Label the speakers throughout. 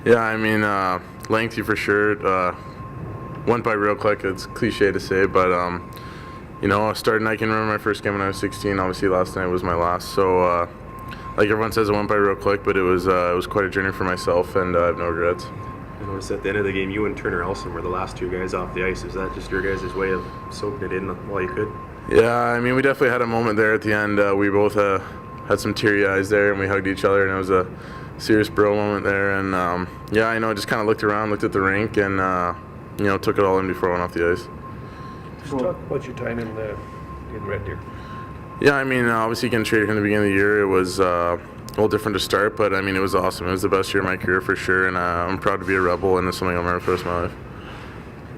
Speaker 1: Yeah, I mean, lengthy for sure. Went by real quick. It's cliche to say, but I can remember my first game when I was 16. Obviously, last night was my last. So, like everyone says, it went by real quick, but it was quite a journey for myself, and I have no regrets.
Speaker 2: I noticed at the end of the game, you and Turner Elson were the last two guys off the ice. Is that just your guys' way of soaking it in while you could?
Speaker 1: Yeah, I mean, we definitely had a moment there at the end. We both had some teary eyes there, and we hugged each other, and it was a serious bro moment there. And just kind of looked around, looked at the rink, and took it all in before I went off the ice.
Speaker 3: Just talk about your time in Red Deer.
Speaker 1: Yeah, I mean, obviously getting traded in the beginning of the year, it was a little different to start, but I mean, it was awesome. It was the best year of my career for sure, and I'm proud to be a Rebel, and it's something I'll remember for the rest of my life.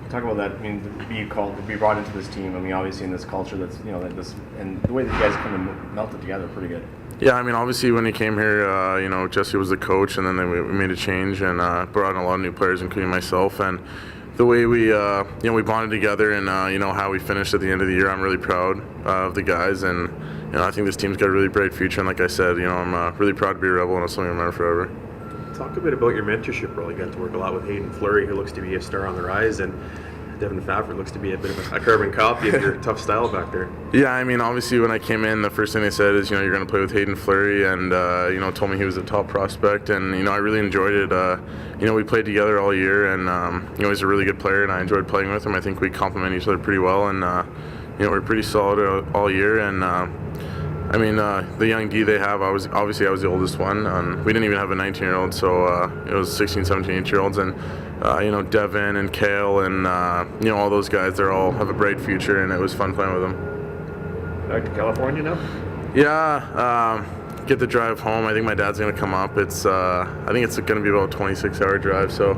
Speaker 4: Talk about that. I mean, to be brought into this team. I mean, obviously in this culture, and the way that you guys kind of melted together, pretty good.
Speaker 1: Yeah, I mean, obviously when he came here, Jesse was the coach, and then we made a change and brought in a lot of new players, including myself. And the way we bonded together, and how we finished at the end of the year, I'm really proud of the guys, and I think this team's got a really bright future. And like I said, I'm really proud to be a Rebel, and it's something I'll remember forever.
Speaker 2: Talk a bit about your mentorship role. You got to work a lot with Hayden Fleury, who looks to be a star on the rise, and Devin Fafford looks to be a bit of a carbon copy of your tough style back there.
Speaker 1: Yeah, I mean, obviously when I came in, the first thing they said is, you're going to play with Hayden Fleury, and told me he was a top prospect, and I really enjoyed it. We played together all year, and he's a really good player, and I enjoyed playing with him. I think we complement each other pretty well, and we're pretty solid all year, and the young D they have, I was the oldest one. We didn't even have a 19-year-old, so it was 16, 17, 8-year-olds, and Devin and Kale and all those guys, they all have a bright future, and it was fun playing with them.
Speaker 3: Back to California now?
Speaker 1: Yeah, get the drive home. I think my dad's going to come up. I think it's going to be about a 26-hour drive, so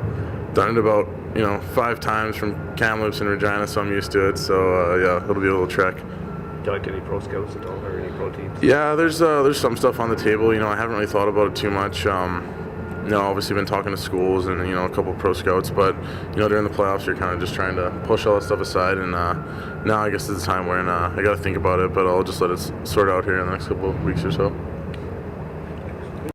Speaker 1: done it about 5 times from Kamloops and Regina, so I'm used to it. So it'll be a little trek.
Speaker 3: Do you like any pro scouts at all, or any pro teams?
Speaker 1: Yeah, there's some stuff on the table. I haven't really thought about it too much. Obviously been talking to schools and a couple of pro scouts, but during the playoffs you're kind of just trying to push all that stuff aside, and now I guess it's a time when I got to think about it, but I'll just let it sort out here in the next couple of weeks or so.